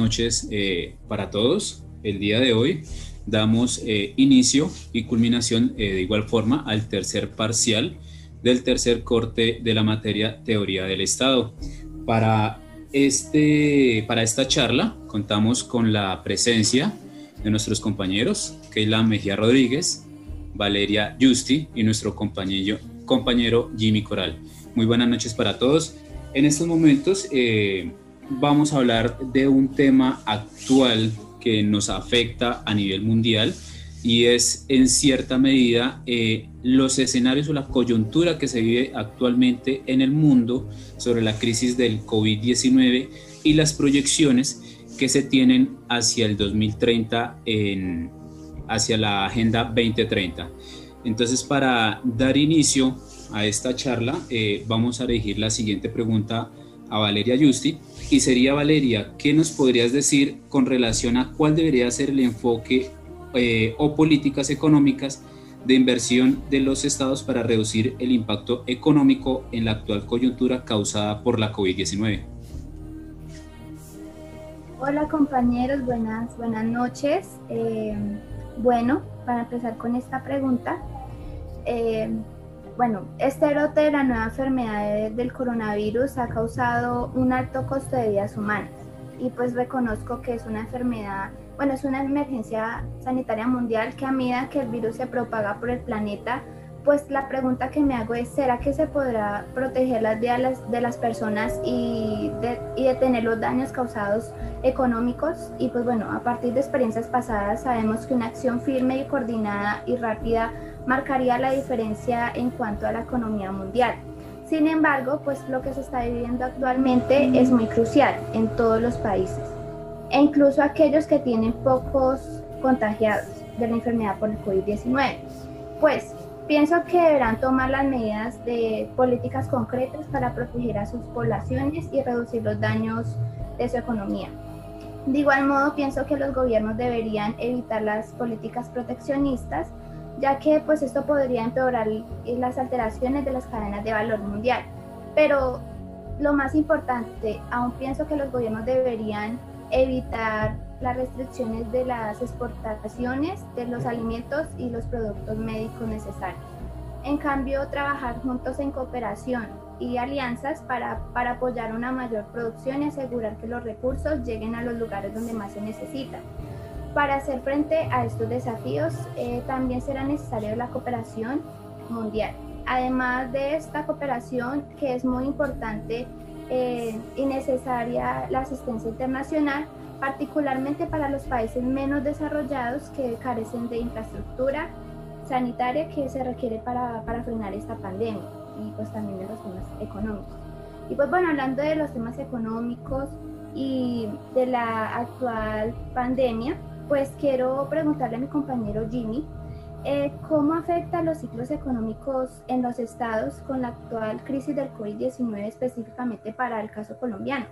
noches para todos. El día de hoy damos inicio y culminación de igual forma al tercer parcial del tercer corte de la materia Teoría del Estado. Para esta charla contamos con la presencia de nuestros compañeros Keila Mejía Rodríguez, Valeria Justi y nuestro compañero Jimmy Coral. Muy buenas noches para todos. En estos momentos vamos a hablar de un tema actual que nos afecta a nivel mundial y es en cierta medida los escenarios o la coyuntura que se vive actualmente en el mundo sobre la crisis del COVID-19 y las proyecciones que se tienen hacia el 2030 hacia la Agenda 2030. Entonces, para dar inicio a esta charla, vamos a dirigir la siguiente pregunta a Valeria Justi, y sería: Valeria, ¿qué nos podrías decir con relación a cuál debería ser el enfoque o políticas económicas de inversión de los estados para reducir el impacto económico en la actual coyuntura causada por la COVID-19? Hola compañeros, buenas noches. Bueno, para empezar con esta pregunta, este brote de la nueva enfermedad del coronavirus ha causado un alto costo de vidas humanas, y pues reconozco que es una enfermedad, es una emergencia sanitaria mundial que a medida que el virus se propaga por el planeta, pues la pregunta que me hago es: ¿será que se podrá proteger las vidas de las personas y detener los daños causados económicos? Y pues bueno, a partir de experiencias pasadas sabemos que una acción firme y coordinada y rápida marcaría la diferencia en cuanto a la economía mundial. Sin embargo, pues lo que se está viviendo actualmente es muy crucial en todos los países, e incluso aquellos que tienen pocos contagiados de la enfermedad por el COVID-19. Pues pienso que deberán tomar las medidas de políticas concretas para proteger a sus poblaciones y reducir los daños de su economía. De igual modo, pienso que los gobiernos deberían evitar las políticas proteccionistas, ya que pues esto podría empeorar las alteraciones de las cadenas de valor mundial. Pero lo más importante, aún pienso que los gobiernos deberían evitar las restricciones de las exportaciones de los alimentos y los productos médicos necesarios. En cambio, trabajar juntos en cooperación y alianzas para apoyar una mayor producción y asegurar que los recursos lleguen a los lugares donde más se necesitan. Para hacer frente a estos desafíos, también será necesaria la cooperación mundial. Además de esta cooperación, que es muy importante y necesaria, la asistencia internacional, particularmente para los países menos desarrollados que carecen de infraestructura sanitaria que se requiere para frenar esta pandemia, y pues también de los temas económicos. Y pues bueno, hablando de los temas económicos y de la actual pandemia, pues quiero preguntarle a mi compañero Jimmy, ¿cómo afecta los ciclos económicos en los estados con la actual crisis del COVID-19, específicamente para el caso colombiano?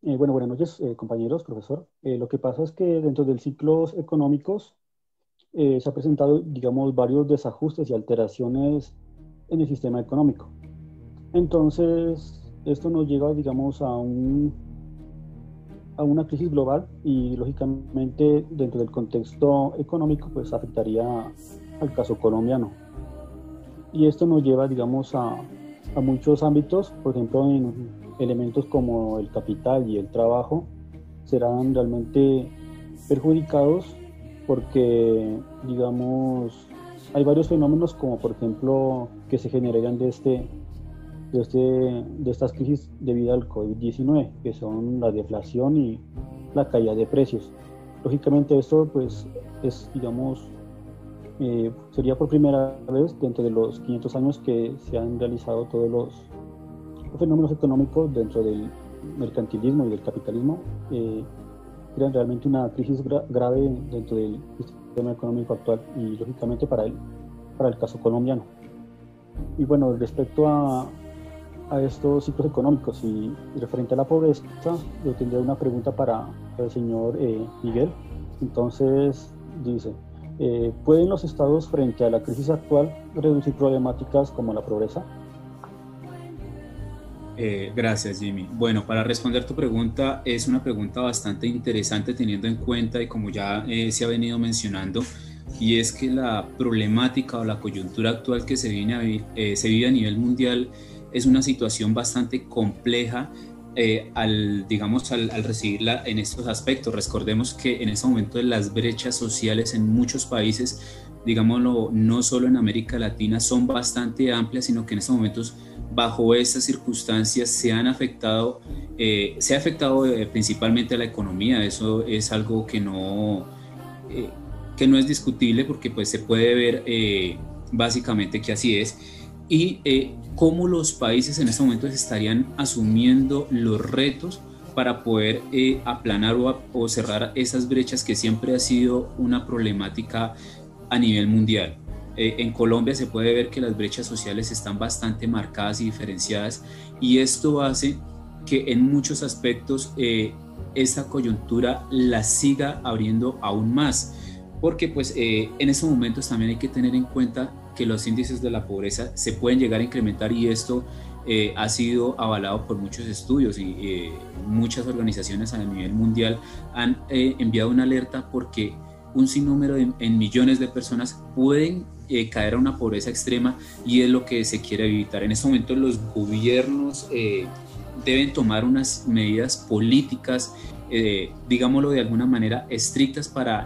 Buenas noches, compañeros, profesor. Lo que pasa es que dentro de ciclos económicos se ha presentado, digamos, varios desajustes y alteraciones en el sistema económico. Entonces, esto nos lleva, digamos, a una crisis global y, lógicamente, dentro del contexto económico, pues afectaría al caso colombiano. Y esto nos lleva, digamos, a muchos ámbitos. Por ejemplo, en elementos como el capital y el trabajo serán realmente perjudicados porque, digamos, hay varios fenómenos, como por ejemplo que se generarían de estas crisis debido al COVID-19, que son la deflación y la caída de precios. Lógicamente esto pues es, digamos, sería por primera vez dentro de los 500 años que se han realizado todos los fenómenos económicos dentro del mercantilismo y del capitalismo. Crean realmente una crisis grave dentro del sistema económico actual y, lógicamente, para el caso colombiano. Y bueno, respecto a estos ciclos económicos y referente a la pobreza, yo tendría una pregunta para el señor Miguel. Entonces, dice: ¿pueden los estados, frente a la crisis actual, reducir problemáticas como la pobreza? Gracias, Jimmy. Bueno, para responder tu pregunta, es una pregunta bastante interesante teniendo en cuenta y como ya se ha venido mencionando, y es que la problemática o la coyuntura actual que se vive a nivel mundial es una situación bastante compleja al recibirla en estos aspectos. Recordemos que en este momento las brechas sociales en muchos países, digámoslo, no solo en América Latina, son bastante amplias, sino que en estos momentos, bajo estas circunstancias, se ha afectado principalmente a la economía. Eso es algo que no es discutible porque pues se puede ver básicamente que así es. Y cómo los países en este momento estarían asumiendo los retos para poder aplanar o cerrar esas brechas que siempre ha sido una problemática a nivel mundial. En Colombia se puede ver que las brechas sociales están bastante marcadas y diferenciadas, y esto hace que en muchos aspectos esta coyuntura la siga abriendo aún más, porque pues en estos momentos también hay que tener en cuenta que los índices de la pobreza se pueden llegar a incrementar, y esto ha sido avalado por muchos estudios y muchas organizaciones a nivel mundial han enviado una alerta porque un sinnúmero en millones de personas pueden caer a una pobreza extrema, y es lo que se quiere evitar. En este momento los gobiernos deben tomar unas medidas políticas, digámoslo de alguna manera, estrictas para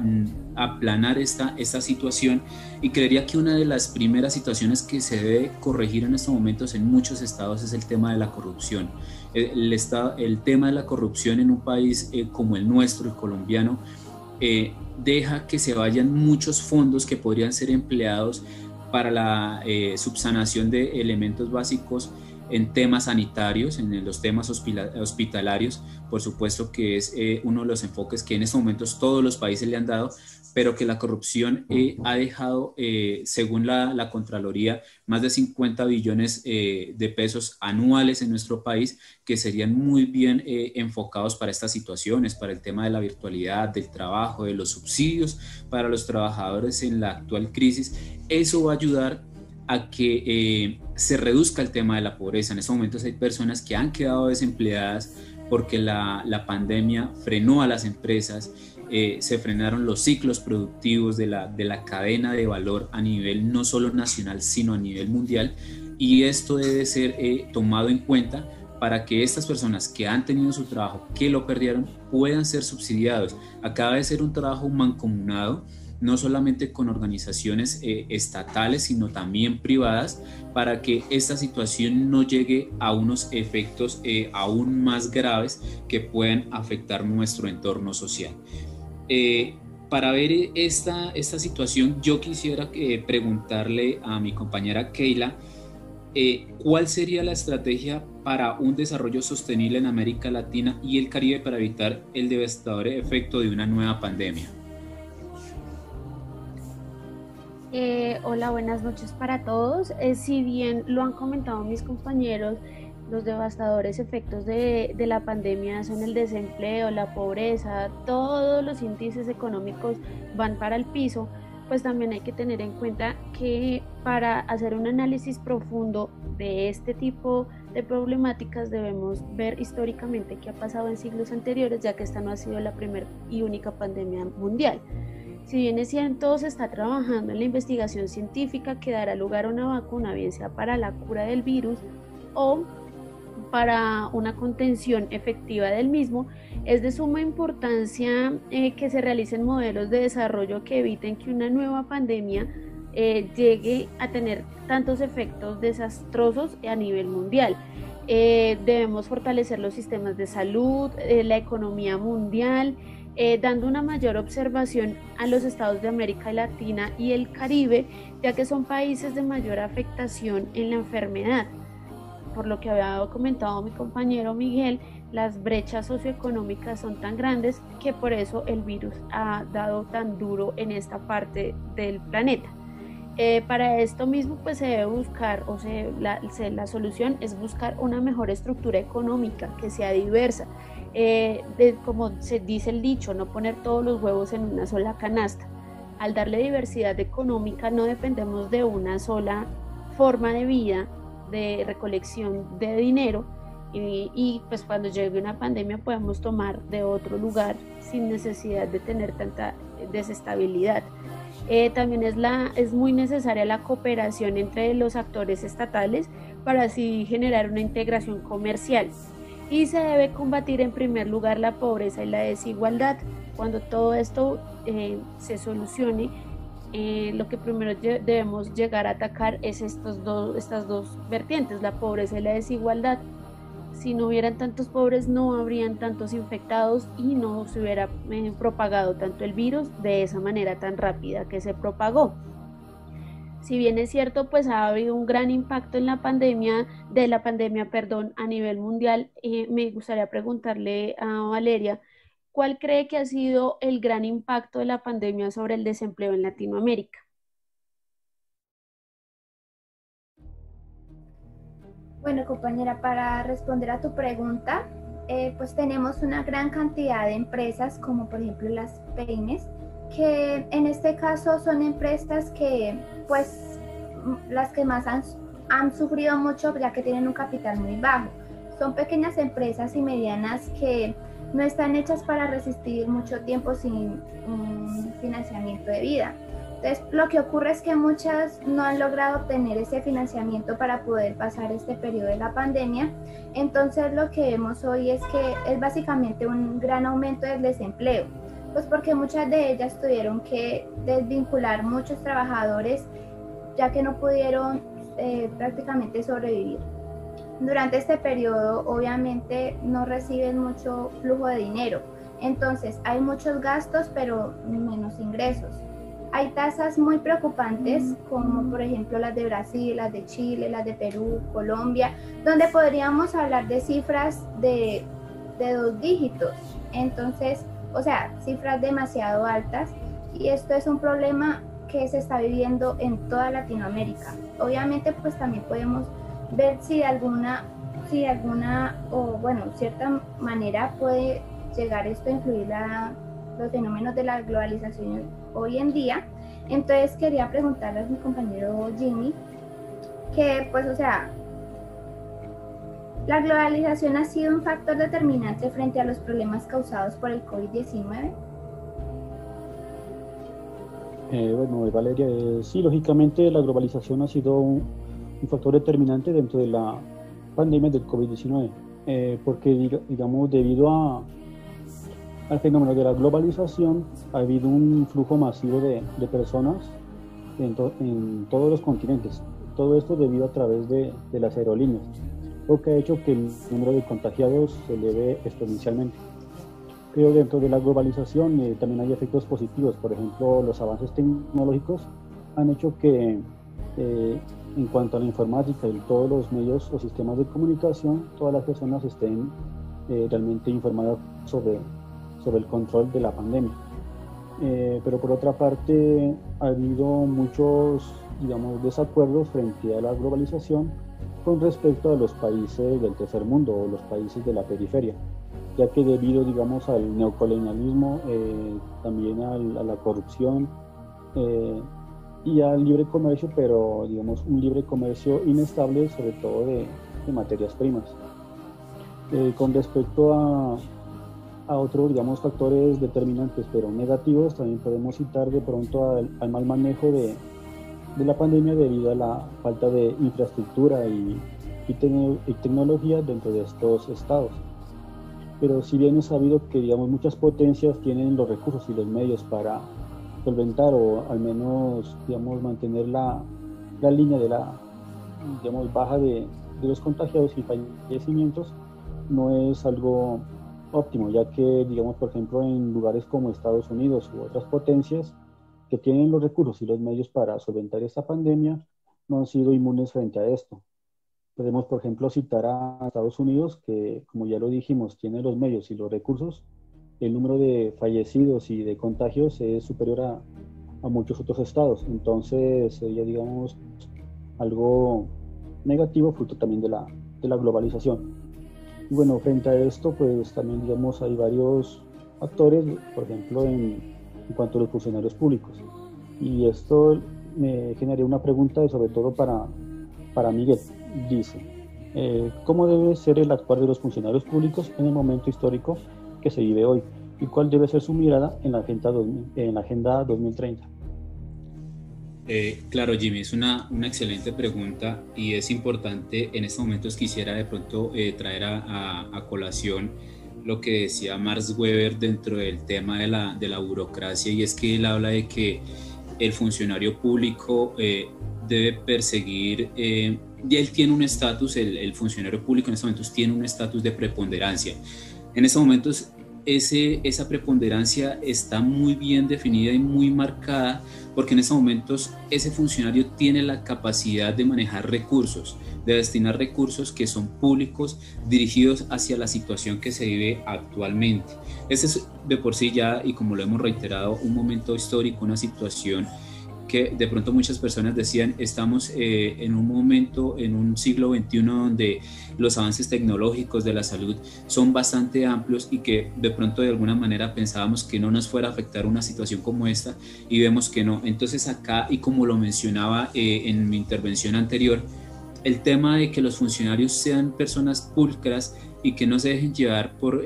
aplanar esta situación, y creería que una de las primeras situaciones que se debe corregir en estos momentos en muchos estados es el tema de la corrupción. El tema de la corrupción en un país como el nuestro, el colombiano, deja que se vayan muchos fondos que podrían ser empleados para la subsanación de elementos básicos en temas sanitarios, en los temas hospitalarios. Por supuesto que es uno de los enfoques que en estos momentos todos los países le han dado, pero que la corrupción ha dejado, según la Contraloría, más de 50 billones de pesos anuales en nuestro país, que serían muy bien enfocados para estas situaciones, para el tema de la virtualidad, del trabajo, de los subsidios para los trabajadores en la actual crisis. Eso va a ayudar a que se reduzca el tema de la pobreza. En estos momentos hay personas que han quedado desempleadas porque la pandemia frenó a las empresas, se frenaron los ciclos productivos de la cadena de valor a nivel no solo nacional, sino a nivel mundial, y esto debe ser tomado en cuenta para que estas personas que han tenido su trabajo, que lo perdieron, puedan ser subsidiados. Acaba de ser un trabajo mancomunado, no solamente con organizaciones estatales, sino también privadas, para que esta situación no llegue a unos efectos aún más graves que puedan afectar nuestro entorno social. Para ver esta situación, yo quisiera preguntarle a mi compañera Keila, ¿cuál sería la estrategia para un desarrollo sostenible en América Latina y el Caribe para evitar el devastador efecto de una nueva pandemia? Hola, buenas noches para todos. Si bien lo han comentado mis compañeros, los devastadores efectos de la pandemia son el desempleo, la pobreza, todos los índices económicos van para el piso, pues también hay que tener en cuenta que para hacer un análisis profundo de este tipo de problemáticas debemos ver históricamente qué ha pasado en siglos anteriores, ya que esta no ha sido la primera y única pandemia mundial. Si bien es cierto, se está trabajando en la investigación científica que dará lugar a una vacuna, bien sea para la cura del virus o para una contención efectiva del mismo, es de suma importancia que se realicen modelos de desarrollo que eviten que una nueva pandemia llegue a tener tantos efectos desastrosos a nivel mundial. Debemos fortalecer los sistemas de salud, la economía mundial, dando una mayor observación a los estados de América Latina y el Caribe, ya que son países de mayor afectación en la enfermedad. Por lo que había comentado mi compañero Miguel, las brechas socioeconómicas son tan grandes que por eso el virus ha dado tan duro en esta parte del planeta. Para esto mismo pues se debe buscar, la solución es buscar una mejor estructura económica que sea diversa. Como se dice el dicho, no poner todos los huevos en una sola canasta. Al darle diversidad económica no dependemos de una sola forma de vida, de recolección de dinero, y pues cuando llegue una pandemia podemos tomar de otro lugar sin necesidad de tener tanta desestabilidad. También es muy necesaria la cooperación entre los actores estatales para así generar una integración comercial. Y se debe combatir en primer lugar la pobreza y la desigualdad. Cuando todo esto se solucione, lo que primero debemos llegar a atacar es estas dos vertientes, la pobreza y la desigualdad. Si no hubieran tantos pobres, no habrían tantos infectados y no se hubiera propagado tanto el virus de esa manera tan rápida que se propagó. Si bien es cierto, pues ha habido un gran impacto en la pandemia, a nivel mundial, me gustaría preguntarle a Valeria, ¿cuál cree que ha sido el gran impacto de la pandemia sobre el desempleo en Latinoamérica? Bueno, compañera, para responder a tu pregunta, pues tenemos una gran cantidad de empresas, como por ejemplo las pymes, que en este caso son empresas que, pues, las que más han sufrido mucho, ya que tienen un capital muy bajo. Son pequeñas empresas y medianas que no están hechas para resistir mucho tiempo sin un financiamiento de vida. Entonces, lo que ocurre es que muchas no han logrado obtener ese financiamiento para poder pasar este periodo de la pandemia. Entonces, lo que vemos hoy es que es básicamente un gran aumento del desempleo, pues porque muchas de ellas tuvieron que desvincular muchos trabajadores, ya que no pudieron prácticamente sobrevivir. Durante este periodo, obviamente, no reciben mucho flujo de dinero. Entonces, hay muchos gastos, pero menos ingresos. Hay tasas muy preocupantes, como por ejemplo las de Brasil, las de Chile, las de Perú, Colombia, donde podríamos hablar de cifras de 2 dígitos. Entonces, o sea, cifras demasiado altas, y esto es un problema que se está viviendo en toda Latinoamérica. Obviamente, pues también podemos ver si de alguna o bueno, cierta manera puede llegar esto a influir los fenómenos de la globalización hoy en día. Entonces quería preguntarle a mi compañero Jimmy que, pues, o sea, ¿la globalización ha sido un factor determinante frente a los problemas causados por el COVID-19? Bueno, Valeria, sí, lógicamente la globalización ha sido un factor determinante dentro de la pandemia del COVID-19, porque digamos, debido al fenómeno de la globalización ha habido un flujo masivo de personas en todos los continentes. Todo esto debido a través de las aerolíneas, lo que ha hecho que el número de contagiados se eleve exponencialmente. Creo que dentro de la globalización también hay efectos positivos. Por ejemplo, los avances tecnológicos han hecho que en cuanto a la informática y todos los medios o sistemas de comunicación, todas las personas estén realmente informadas sobre el control de la pandemia. Pero por otra parte, ha habido muchos, digamos, desacuerdos frente a la globalización con respecto a los países del tercer mundo o los países de la periferia, ya que debido, digamos, al neocolonialismo, también a la corrupción y al libre comercio, pero digamos un libre comercio inestable, sobre todo de materias primas. Con respecto a otros, digamos, factores determinantes pero negativos, también podemos citar de pronto al mal manejo de la pandemia debido a la falta de infraestructura y tecnología dentro de estos estados. Pero si bien es sabido que, digamos, muchas potencias tienen los recursos y los medios para solventar o al menos, digamos, mantener la línea de la, digamos, baja de los contagiados y fallecimientos, no es algo óptimo, ya que, digamos, por ejemplo, en lugares como Estados Unidos u otras potencias que tienen los recursos y los medios para solventar esta pandemia, no han sido inmunes frente a esto. Podemos, por ejemplo, citar a Estados Unidos, que, como ya lo dijimos, tiene los medios y los recursos. El número de fallecidos y de contagios es superior a muchos otros estados. Entonces, sería, digamos, algo negativo, fruto también de la globalización. Y bueno, frente a esto, pues también, digamos, hay varios factores, por ejemplo, en cuanto a los funcionarios públicos. Y esto me generaría una pregunta, sobre todo para Miguel. Dice, cómo debe ser el actuar de los funcionarios públicos en el momento histórico que se vive hoy y cuál debe ser su mirada en la Agenda 2030. Claro, Jimmy, es una excelente pregunta y es importante. En estos momentos quisiera de pronto traer a colación lo que decía Max Weber dentro del tema de la burocracia, y es que él habla de que el funcionario público debe perseguir, y él tiene un estatus, el funcionario público en estos momentos tiene un estatus de preponderancia. En estos momentos esa preponderancia está muy bien definida y muy marcada, porque en estos momentos ese funcionario tiene la capacidad de manejar recursos, de destinar recursos que son públicos dirigidos hacia la situación que se vive actualmente. Ese es de por sí ya, y como lo hemos reiterado, un momento histórico, una situación que de pronto muchas personas decían, estamos en un momento, en un siglo XXI donde los avances tecnológicos de la salud son bastante amplios y que de pronto de alguna manera pensábamos que no nos fuera a afectar una situación como esta, y vemos que no. Entonces acá, y como lo mencionaba en mi intervención anterior, el tema de que los funcionarios sean personas pulcras y que no se dejen llevar por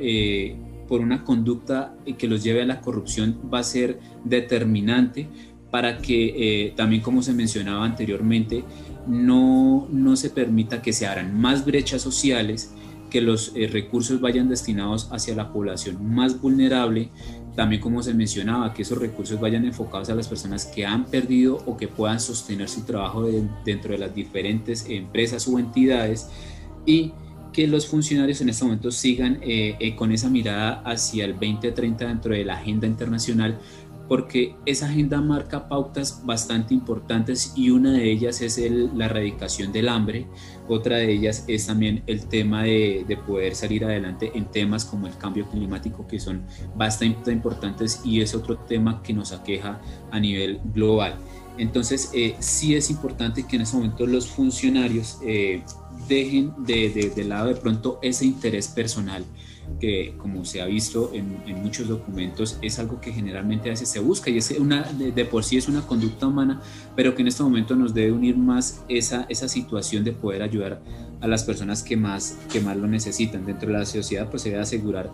una conducta que los lleve a la corrupción va a ser determinante para que también, como se mencionaba anteriormente, no se permita que se abran más brechas sociales, que los recursos vayan destinados hacia la población más vulnerable, también como se mencionaba, que esos recursos vayan enfocados a las personas que han perdido o que puedan sostener su trabajo dentro de las diferentes empresas o entidades, y que los funcionarios en este momento sigan con esa mirada hacia el 2030 dentro de la agenda internacional, porque esa agenda marca pautas bastante importantes, y una de ellas es la erradicación del hambre. Otra de ellas es también el tema de poder salir adelante en temas como el cambio climático, que son bastante importantes y es otro tema que nos aqueja a nivel global. Entonces, sí es importante que en ese momento los funcionarios dejen de lado de pronto ese interés personal, que como se ha visto en muchos documentos es algo que generalmente a veces se busca, y es de por sí es una conducta humana, pero que en este momento nos debe unir más esa situación de poder ayudar a las personas que más lo necesitan. Dentro de la sociedad pues se debe asegurar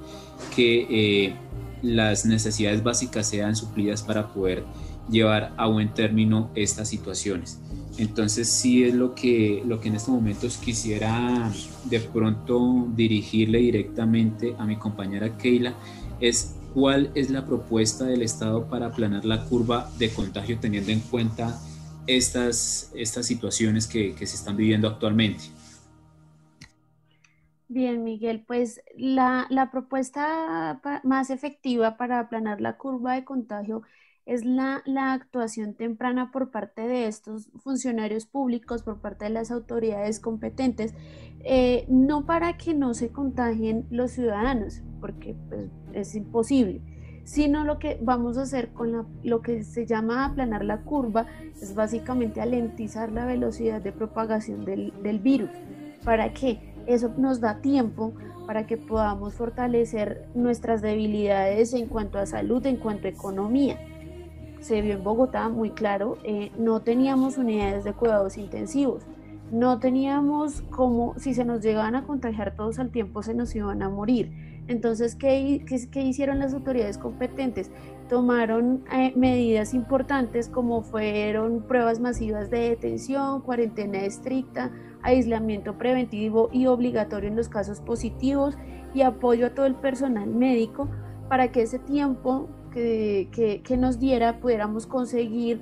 que las necesidades básicas sean suplidas para poder llevar a buen término estas situaciones. Entonces sí es lo que en estos momentos quisiera de pronto dirigirle directamente a mi compañera Keila, es cuál es la propuesta del Estado para aplanar la curva de contagio, teniendo en cuenta estas situaciones que se están viviendo actualmente. Bien, Miguel, pues la propuesta más efectiva para aplanar la curva de contagio es la actuación temprana por parte de estos funcionarios públicos, por parte de las autoridades competentes, no para que no se contagien los ciudadanos, porque pues, es imposible, sino lo que vamos a hacer con lo que se llama aplanar la curva es básicamente alentizar la velocidad de propagación del virus. ¿Para qué? Eso nos da tiempo para que podamos fortalecer nuestras debilidades en cuanto a salud, en cuanto a economía. Se vio en Bogotá muy claro, no teníamos unidades de cuidados intensivos, no teníamos como, si se nos llegaban a contagiar todos al tiempo, se nos iban a morir. Entonces, ¿qué hicieron las autoridades competentes? Tomaron medidas importantes como fueron pruebas masivas de detención, cuarentena estricta, aislamiento preventivo y obligatorio en los casos positivos, y apoyo a todo el personal médico para que ese tiempo que nos diera pudiéramos conseguir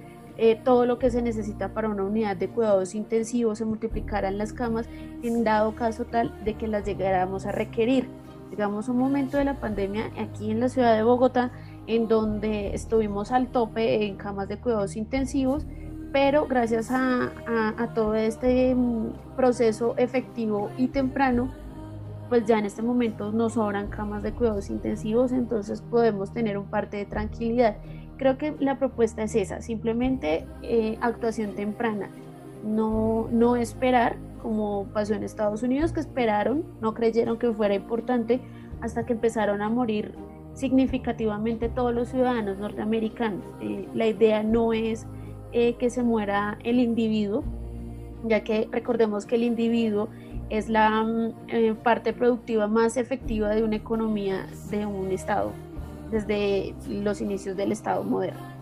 todo lo que se necesita para una unidad de cuidados intensivos, se multiplicaran las camas en dado caso tal de que las llegáramos a requerir. Digamos, un momento de la pandemia aquí en la ciudad de Bogotá en donde estuvimos al tope en camas de cuidados intensivos, pero gracias a todo este proceso efectivo y temprano, pues ya en este momento nos sobran camas de cuidados intensivos, entonces podemos tener un parte de tranquilidad. Creo que la propuesta es esa, simplemente actuación temprana, no esperar, como pasó en Estados Unidos, que esperaron, no creyeron que fuera importante, hasta que empezaron a morir significativamente todos los ciudadanos norteamericanos. La idea no es que se muera el individuo, ya que recordemos que el individuo es la parte productiva más efectiva de una economía de un Estado, desde los inicios del Estado moderno.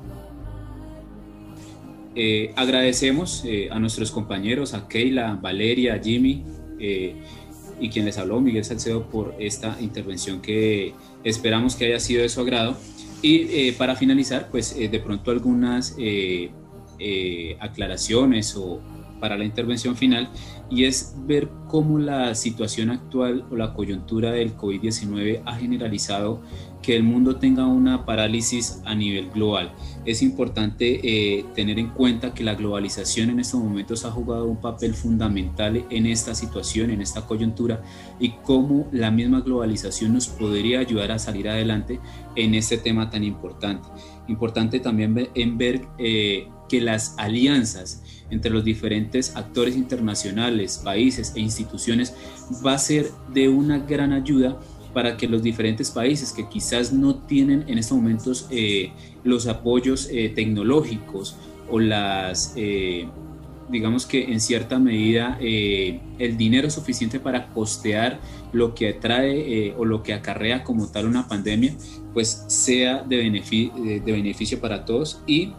Agradecemos a nuestros compañeros, a Keila, Valeria, Jimmy y quien les habló, Miguel Salcedo, por esta intervención que esperamos que haya sido de su agrado. Y para finalizar, pues de pronto algunas aclaraciones o para la intervención final, y es ver cómo la situación actual o la coyuntura del COVID-19 ha generalizado que el mundo tenga una parálisis a nivel global. Es importante tener en cuenta que la globalización en estos momentos ha jugado un papel fundamental en esta situación, en esta coyuntura, y cómo la misma globalización nos podría ayudar a salir adelante en este tema tan importante. Importante también ver que las alianzas entre los diferentes actores internacionales, países e instituciones va a ser de una gran ayuda para que los diferentes países que quizás no tienen en estos momentos los apoyos tecnológicos o las, digamos que en cierta medida el dinero suficiente para costear lo que trae o lo que acarrea como tal una pandemia, pues sea de beneficio para todos, y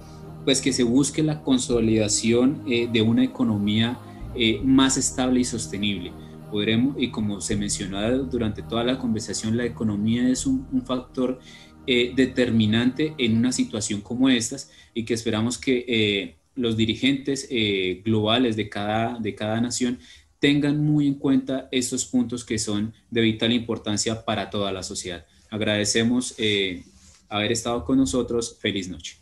pues que se busque la consolidación de una economía más estable y sostenible. Y como se mencionó durante toda la conversación, la economía es un factor determinante en una situación como estas, y que esperamos que los dirigentes globales de cada nación tengan muy en cuenta estos puntos que son de vital importancia para toda la sociedad. Agradecemos haber estado con nosotros. Feliz noche.